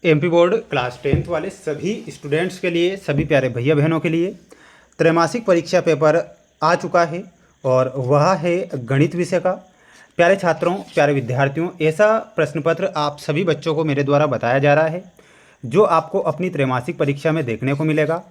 MP board class 10th वाले सभी students के लिए, सभी प्यारे भैया बहनों के लिए त्रैमासिक परीक्षा पेपर आ चुका है और वह है गणित विषय का। प्यारे छात्रों, प्यारे विद्यार्थियों, ऐसा प्रश्न पत्र आप सभी बच्चों को मेरे द्वारा बताया जा रहा है जो आपको अपनी त्रैमासिक परीक्षा में देखने को मिलेगा।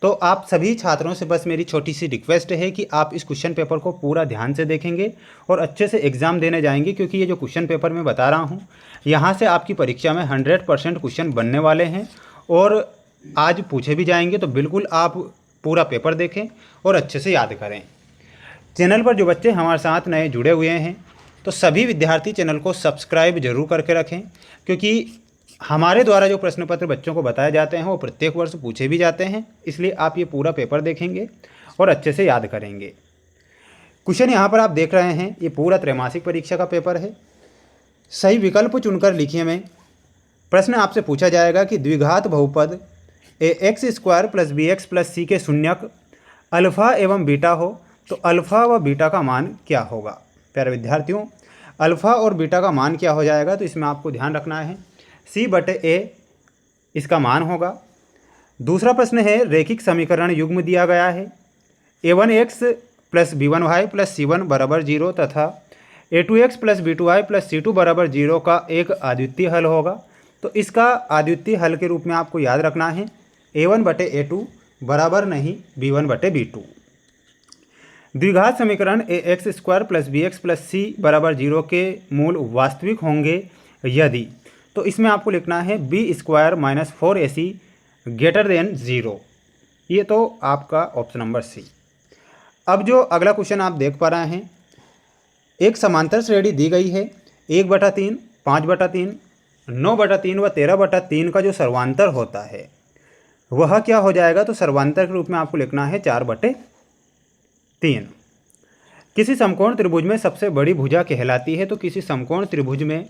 तो आप सभी छात्रों से बस मेरी छोटी सी रिक्वेस्ट है कि आप इस क्वेश्चन पेपर को पूरा ध्यान से देखेंगे और अच्छे से एग्ज़ाम देने जाएंगे, क्योंकि ये जो क्वेश्चन पेपर मैं बता रहा हूँ यहाँ से आपकी परीक्षा में 100% क्वेश्चन बनने वाले हैं और आज पूछे भी जाएंगे। तो बिल्कुल आप पूरा पेपर देखें और अच्छे से याद करें। चैनल पर जो बच्चे हमारे साथ नए जुड़े हुए हैं तो सभी विद्यार्थी चैनल को सब्सक्राइब जरूर करके रखें, क्योंकि हमारे द्वारा जो प्रश्न पत्र बच्चों को बताए जाते हैं वो प्रत्येक वर्ष पूछे भी जाते हैं। इसलिए आप ये पूरा पेपर देखेंगे और अच्छे से याद करेंगे। क्वेश्चन यहाँ पर आप देख रहे हैं, ये पूरा त्रैमासिक परीक्षा का पेपर है। सही विकल्प चुनकर लिखिए में। प्रश्न आपसे पूछा जाएगा कि द्विघात बहुपद ax² + bx + c के शून्यक अल्फ़ा एवं बीटा हो तो अल्फ़ा व बीटा का मान क्या होगा। प्यारे विद्यार्थियों, अल्फ़ा और बीटा का मान क्या हो जाएगा, तो इसमें आपको ध्यान रखना है c/a इसका मान होगा। दूसरा प्रश्न है, रैखिक समीकरण युग्म दिया गया है a1x + b1y + c1 = 0 तथा a2x + b2y + c2 = 0 का एक अद्वितीय हल होगा। तो इसका अद्वितीय हल के रूप में आपको याद रखना है a1/a2 बराबर नहीं b1/b2। द्विघात समीकरण ax² + bx + c = 0 के मूल वास्तविक होंगे यदि, तो इसमें आपको लिखना है b² - 4ac > 0। ये तो आपका ऑप्शन नंबर सी। अब जो अगला क्वेश्चन आप देख पा रहे हैं, एक समांतर श्रेणी दी गई है 1/3, 5/3, 9/3 व 13/3 का जो सर्वांतर होता है वह क्या हो जाएगा, तो सर्वांतर के रूप में आपको लिखना है 4/3। किसी समकोण त्रिभुज में सबसे बड़ी भुजा कहलाती है, तो किसी समकोण त्रिभुज में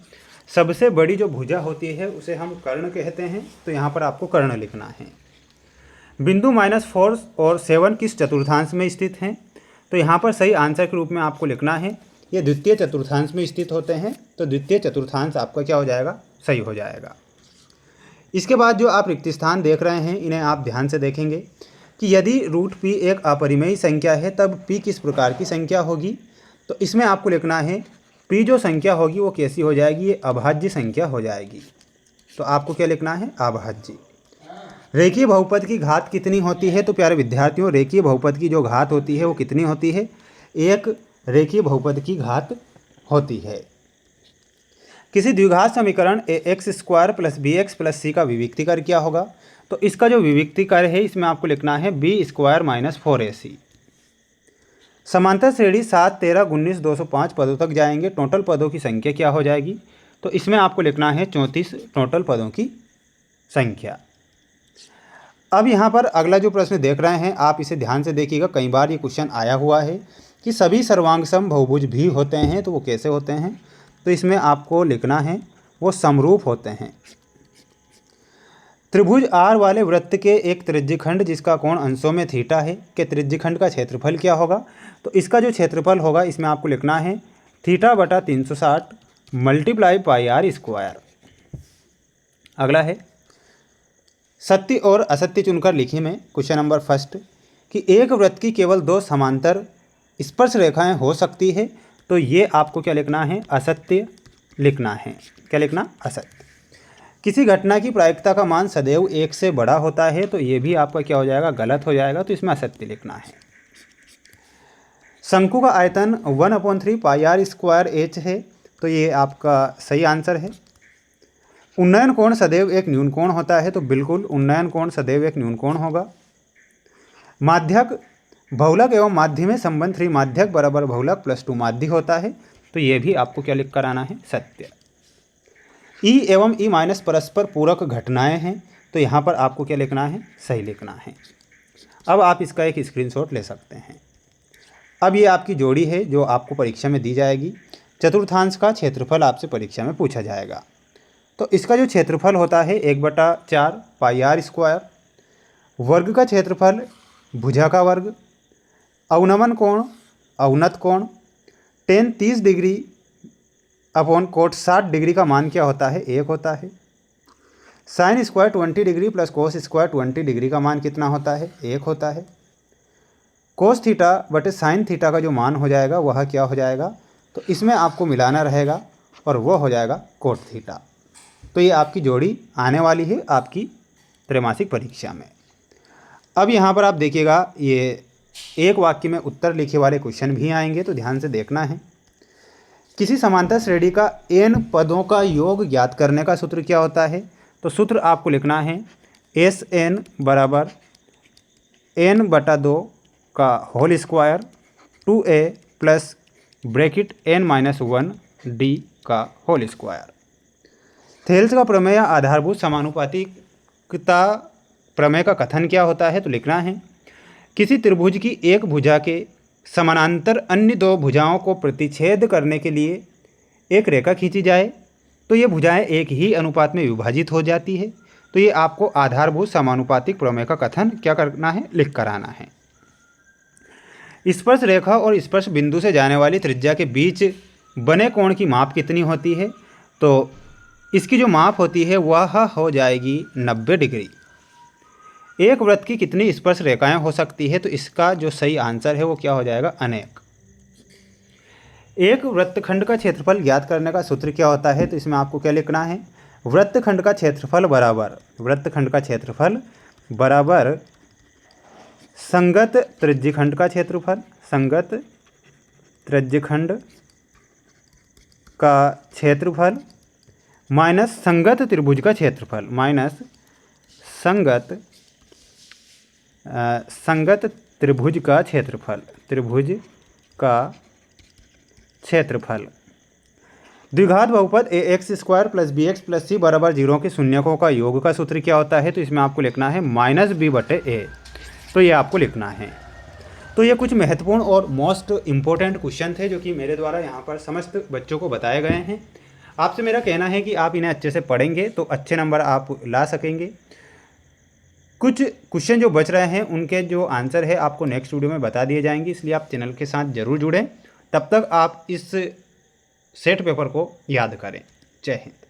सबसे बड़ी जो भुजा होती है उसे हम कर्ण कहते हैं। तो यहाँ पर आपको कर्ण लिखना है। बिंदु -4 और 7 किस चतुर्थांश में स्थित हैं, तो यहाँ पर सही आंसर के रूप में आपको लिखना है ये द्वितीय चतुर्थांश में स्थित होते हैं। तो द्वितीय चतुर्थांश आपका क्या हो जाएगा, सही हो जाएगा। इसके बाद जो आप रिक्त स्थान देख रहे हैं इन्हें आप ध्यान से देखेंगे कि यदि √p एक अपरिमेय संख्या है तब p किस प्रकार की संख्या होगी। तो इसमें आपको लिखना है p जो संख्या होगी वो कैसी हो जाएगी, ये अभाज्य संख्या हो जाएगी। तो आपको क्या लिखना है, अभाज्य। रेखीय बहुपद की घात कितनी होती है, तो प्यारे विद्यार्थियों रेखीय बहुपद की जो घात होती है वो कितनी होती है, एक रेखीय बहुपद की घात होती है। किसी द्विघात समीकरण ax² + bx + c का विविक्तिकर क्या होगा, तो इसका जो विविक्तिकर है इसमें आपको लिखना है b² - 4ac। समांतर श्रेणी 7, 13, 19, 205 पदों तक जाएंगे। टोटल पदों की संख्या क्या हो जाएगी, तो इसमें आपको लिखना है 34 टोटल पदों की संख्या। अब यहाँ पर अगला जो प्रश्न देख रहे हैं आप इसे ध्यान से देखिएगा। कई बार ये क्वेश्चन आया हुआ है कि सभी सर्वांगसम बहुभुज भी होते हैं, तो वो कैसे होते हैं, तो इसमें आपको लिखना है वो समरूप होते हैं। त्रिभुज R वाले वृत्त के एक त्रिज्यखंड जिसका कोण अंशों में थीटा है के त्रिज्यखंड का क्षेत्रफल क्या होगा, तो इसका जो क्षेत्रफल होगा इसमें आपको लिखना है θ/360 × πr²। अगला है सत्य और असत्य चुनकर लिखिए में। क्वेश्चन नंबर फर्स्ट कि एक वृत्त की केवल 2 समांतर स्पर्श रेखाएं हो सकती है, तो ये आपको क्या लिखना है, असत्य लिखना है। क्या लिखना, असत्य। किसी घटना की प्रायिकता का मान सदैव 1 से बड़ा होता है, तो ये भी आपका क्या हो जाएगा, गलत हो जाएगा। तो इसमें असत्य लिखना है। शंकु का आयतन 1/3 πr² है, तो ये आपका सही आंसर है। उन्नयन कोण सदैव एक न्यून कोण होता है, तो बिल्कुल उन्नयन कोण सदैव एक न्यून कोण होगा। माध्यक बहुलक एवं माध्य में संबंध 3 माध्यक बराबर बहुलक + 2 माध्य होता है, तो ये भी आपको क्या लिख कर आना है, सत्य। E एवं E- परस्पर पूरक घटनाएं हैं, तो यहाँ पर आपको क्या लिखना है, सही लिखना है। अब आप इसका एक स्क्रीनशॉट ले सकते हैं। अब ये आपकी जोड़ी है जो आपको परीक्षा में दी जाएगी। चतुर्थांश का क्षेत्रफल आपसे परीक्षा में पूछा जाएगा, तो इसका जो क्षेत्रफल होता है 1/4 πr²। वर्ग का क्षेत्रफल भुजा का वर्ग। अवनमन कोण, अवनत कोण, tan 30 डिग्री / कोट 60 डिग्री का मान क्या होता है, 1 होता है। Sine square 20 degree plus cos square 20 degree का मान कितना होता है? 1 होता है। कोस थीटा बटे साइन थीटा का जो मान हो जाएगा वह क्या हो जाएगा? तो इसमें आपको मिलाना रहेगा और वो हो जाएगा कोट थीटा। तो ये आपकी जोड़ी आने वाली है आपकी त्रैमासिक परीक्षा में। अब यहाँ पर आप देखिएगा, ये एक वाक्य में उत्तर लिखे वाले क्वेश्चन भी आएंगे, तो ध्यान से देखना है। किसी समांतर श्रेणी का n पदों का योग ज्ञात करने का सूत्र क्या होता है? तो सूत्र आपको लिखना है Sn बराबर n/2 का whole square 2a plus bracket n-1 d का होल स्क्वायर। थेल्स का प्रमेय या आधारभूत समानुपातिकता प्रमेय का कथन क्या होता है? तो लिखना है किसी त्रिभुज की एक भुजा के समानांतर अन्य दो भुजाओं को प्रतिच्छेद करने के लिए एक रेखा खींची जाए तो ये भुजाएं एक ही अनुपात में विभाजित हो जाती है। तो ये आपको आधारभूत समानुपातिक प्रमेय का कथन क्या करना है? लिख कर आना है। स्पर्श रेखा और स्पर्श बिंदु से जाने वाली त्रिज्या के बीच बने कोण की माप कितनी होती है? तो इसकी जो माप होती है वह हो जाएगी 90 डिग्री। एक वृत्त की कितनी स्पर्श रेखाएं हो सकती है? तो इसका जो सही आंसर है वो क्या हो जाएगा? अनेक। एक वृत्तखंड का क्षेत्रफल ज्ञात करने का सूत्र क्या होता है? तो इसमें आपको क्या लिखना है? वृत्तखंड का क्षेत्रफल बराबर संगत त्रिज्यखंड का क्षेत्रफल, संगत त्रिज्यखंड का क्षेत्रफल माइनस संगत त्रिभुज का क्षेत्रफल, माइनस संगत त्रिभुज का क्षेत्रफल, त्रिभुज का क्षेत्रफल। द्विघात बहुपद ax² plus bx plus c बराबर 0 के शून्यकों का योग का सूत्र क्या होता है? तो इसमें आपको लिखना है -b/a। तो ये आपको लिखना है। तो ये कुछ महत्वपूर्ण और मोस्ट इम्पोर्टेंट क्वेश्चन थे जो कि मेरे द्वारा यहाँ पर समस्त बच्चों को बताए गए हैं। आपसे मेरा कहना है कि आप इन्हें अच्छे से पढ़ेंगे तो अच्छे नंबर आप ला सकेंगे। कुछ क्वेश्चन जो बच रहे हैं उनके जो आंसर है आपको नेक्स्ट वीडियो में बता दिए जाएंगे, इसलिए आप चैनल के साथ ज़रूर जुड़ें। तब तक आप इस सेट पेपर को याद करें। जय हिंद।